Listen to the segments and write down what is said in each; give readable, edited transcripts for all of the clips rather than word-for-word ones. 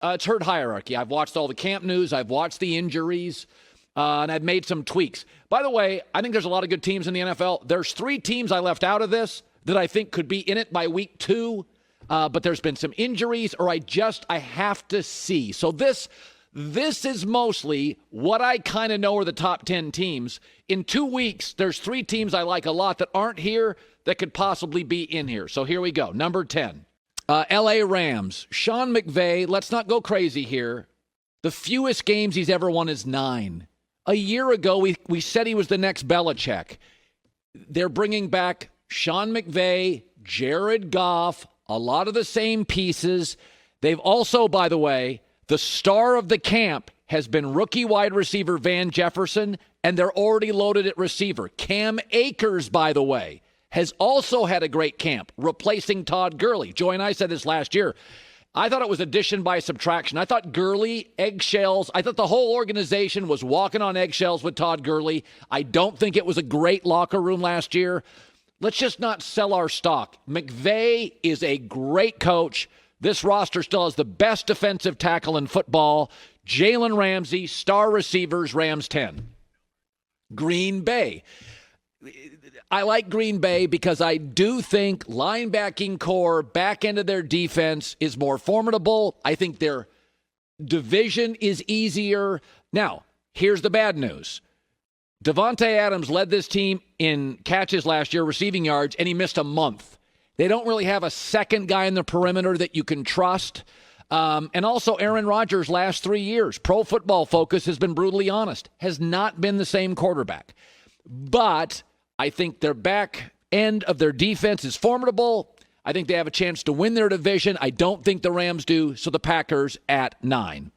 It's herd hierarchy. I've watched all the camp news. I've watched the injuries, and I've made some tweaks. By the way, I think there's a lot of good teams in the NFL. There's 3 teams I left out of this that I think could be in it by week 2, but there's been some injuries, or I have to see. So this is mostly what I kind of know are the top 10 teams. In 2 weeks, there's 3 teams I like a lot that aren't here that could possibly be in here. So here we go. Number 10. L.A. Rams, Sean McVay, let's not go crazy here. The fewest games he's ever won is 9. A year ago, we said he was the next Belichick. They're bringing back Sean McVay, Jared Goff, a lot of the same pieces. They've also, by the way, the star of the camp has been rookie wide receiver Van Jefferson, and they're already loaded at receiver. Cam Akers, by the way, has also had a great camp, replacing Todd Gurley. Joy and I said this last year. I thought it was addition by subtraction. I thought Gurley, eggshells. I thought the whole organization was walking on eggshells with Todd Gurley. I don't think it was a great locker room last year. Let's just not sell our stock. McVay is a great coach. This roster still has the best defensive tackle in football. Jalen Ramsey, star receivers, Rams 10. Green Bay. I like Green Bay because I do think linebacking core, back end of their defense is more formidable. I think their division is easier. Now, here's the bad news. Devontae Adams led this team in catches last year, receiving yards, and he missed a month. They don't really have a second guy in the perimeter that you can trust. And also Aaron Rodgers' last 3 years, Pro Football Focus has been brutally honest, has not been the same quarterback. But I think their back end of their defense is formidable. I think they have a chance to win their division. I don't think the Rams do, so the Packers at 9.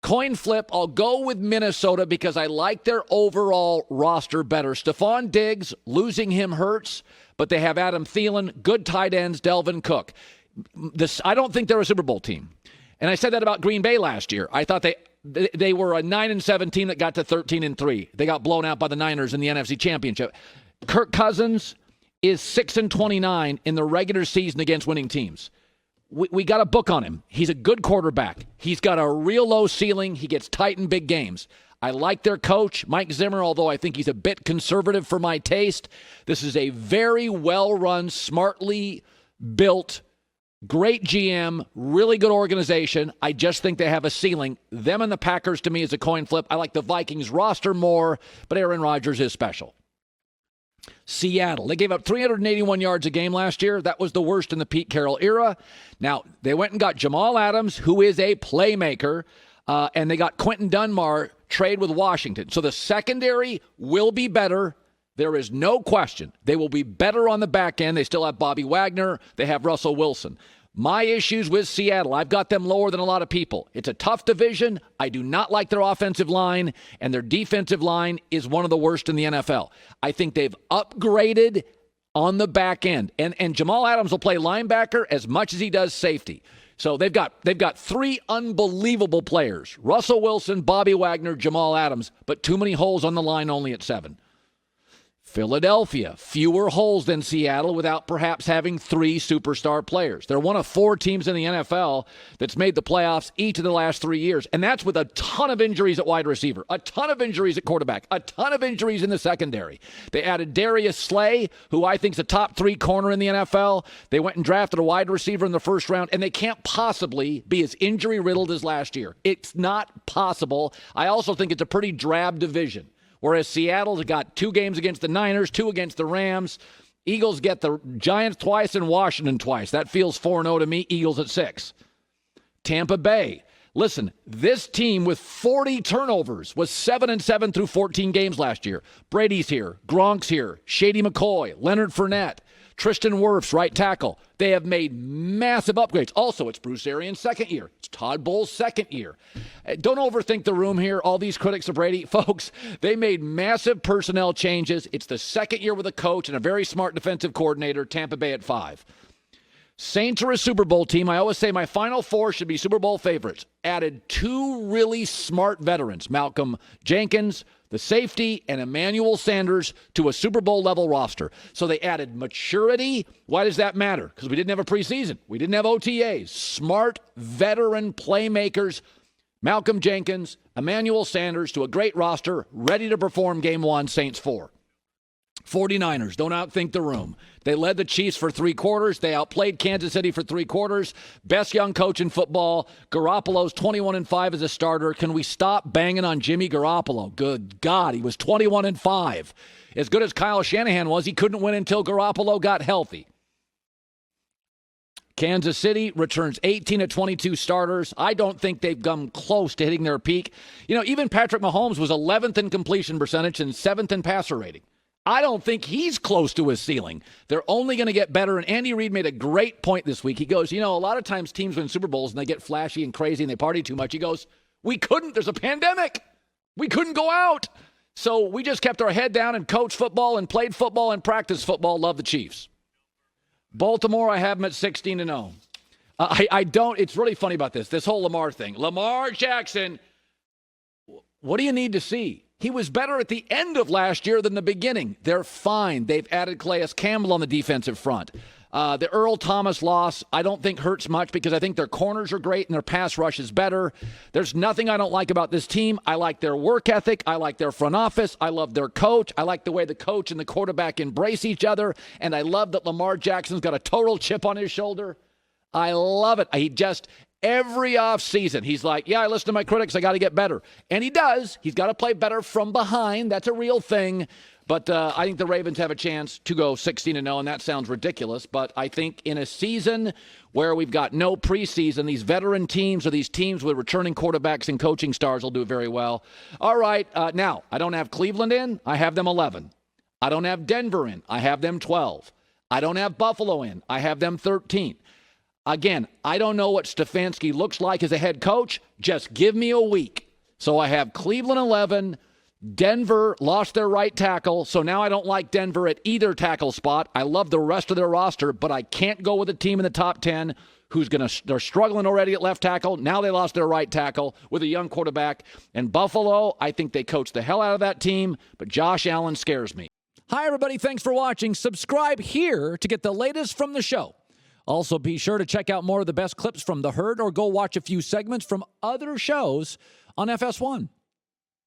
Coin flip, I'll go with Minnesota because I like their overall roster better. Stephon Diggs, losing him hurts, but they have Adam Thielen, good tight ends, Delvin Cook. I don't think they're a Super Bowl team. And I said that about Green Bay last year. I thought they were a 9-7 team that got to 13-3. They got blown out by the Niners in the NFC Championship. Kirk Cousins is 6-29 in the regular season against winning teams. We got a book on him. He's a good quarterback. He's got a real low ceiling. He gets tight in big games. I like their coach, Mike Zimmer, although I think he's a bit conservative for my taste. This is a very well-run, smartly built, great GM, really good organization. I just think they have a ceiling. Them and the Packers, to me, is a coin flip. I like the Vikings roster more, but Aaron Rodgers is special. Seattle. They gave up 381 yards a game last year. That was the worst in the Pete Carroll era. Now, they went and got Jamal Adams, who is a playmaker, and they got Quentin Dunbar, trade with Washington. So the secondary will be better. There is no question. They will be better on the back end. They still have Bobby Wagner. They have Russell Wilson. My issues with Seattle, I've got them lower than a lot of people. It's a tough division. I do not like their offensive line, and their defensive line is one of the worst in the NFL. I think they've upgraded on the back end. And Jamal Adams will play linebacker as much as he does safety. So they've got 3 unbelievable players. Russell Wilson, Bobby Wagner, Jamal Adams, but too many holes on the line, only at 7. Philadelphia, fewer holes than Seattle without perhaps having 3 superstar players. They're one of 4 teams in the NFL that's made the playoffs each of the last 3 years, and that's with a ton of injuries at wide receiver, a ton of injuries at quarterback, a ton of injuries in the secondary. They added Darius Slay, who I think is a top 3 corner in the NFL. They went and drafted a wide receiver in the first round, and they can't possibly be as injury-riddled as last year. It's not possible. I also think it's a pretty drab division. Whereas Seattle's got 2 games against the Niners, 2 against the Rams. Eagles get the Giants twice and Washington twice. That feels 4-0 to me. Eagles at 6. Tampa Bay. Listen, this team with 40 turnovers was 7-7 through 14 games last year. Brady's here. Gronk's here. Shady McCoy. Leonard Fournette. Tristan Wirfs, right tackle. They have made massive upgrades. Also, it's Bruce Arians' second year. It's Todd Bowles' second year. Don't overthink the room here. All these critics of Brady, folks, they made massive personnel changes. It's the second year with a coach and a very smart defensive coordinator. Tampa Bay at 5. Saints are a Super Bowl team. I always say my final four should be Super Bowl favorites. Added two really smart veterans, Malcolm Jenkins, the safety, and Emmanuel Sanders to a Super Bowl level roster. So they added maturity. Why does that matter? Because we didn't have a preseason. We didn't have OTAs. Smart veteran playmakers. Malcolm Jenkins, Emmanuel Sanders to a great roster, ready to perform game one, Saints 4. 49ers, don't outthink the room. They led the Chiefs for 3 quarters. They outplayed Kansas City for 3 quarters. Best young coach in football. Garoppolo's 21-5 as a starter. Can we stop banging on Jimmy Garoppolo? Good God, he was 21-5. As good as Kyle Shanahan was, he couldn't win until Garoppolo got healthy. Kansas City returns 18 of 22 starters. I don't think they've come close to hitting their peak. Even Patrick Mahomes was 11th in completion percentage and 7th in passer rating. I don't think he's close to his ceiling. They're only going to get better. And Andy Reid made a great point this week. He goes, a lot of times teams win Super Bowls and they get flashy and crazy and they party too much. He goes, we couldn't. There's a pandemic. We couldn't go out. So we just kept our head down and coached football and played football and practiced football. Love the Chiefs. Baltimore, I have them at 16-0. I don't. It's really funny about this whole Lamar thing. Lamar Jackson, what do you need to see? He was better at the end of last year than the beginning. They're fine. They've added Calais Campbell on the defensive front. The Earl Thomas loss, I don't think hurts much because I think their corners are great and their pass rush is better. There's nothing I don't like about this team. I like their work ethic. I like their front office. I love their coach. I like the way the coach and the quarterback embrace each other. And I love that Lamar Jackson's got a total chip on his shoulder. I love it. Every offseason, he's like, I listen to my critics. I got to get better. And he does. He's got to play better from behind. That's a real thing. But I think the Ravens have a chance to go 16-0, and that sounds ridiculous. But I think in a season where we've got no preseason, these veteran teams or these teams with returning quarterbacks and coaching stars will do very well. All right, now, I don't have Cleveland in. I have them 11. I don't have Denver in. I have them 12. I don't have Buffalo in. I have them 13. Again, I don't know what Stefanski looks like as a head coach. Just give me a week. So I have Cleveland 11. Denver lost their right tackle, so now I don't like Denver at either tackle spot. I love the rest of their roster, but I can't go with a team in the top 10 they're struggling already at left tackle. Now they lost their right tackle with a young quarterback. And Buffalo, I think they coached the hell out of that team, but Josh Allen scares me. Hi, everybody. Thanks for watching. Subscribe here to get the latest from the show. Also, be sure to check out more of the best clips from The Herd or go watch a few segments from other shows on FS1.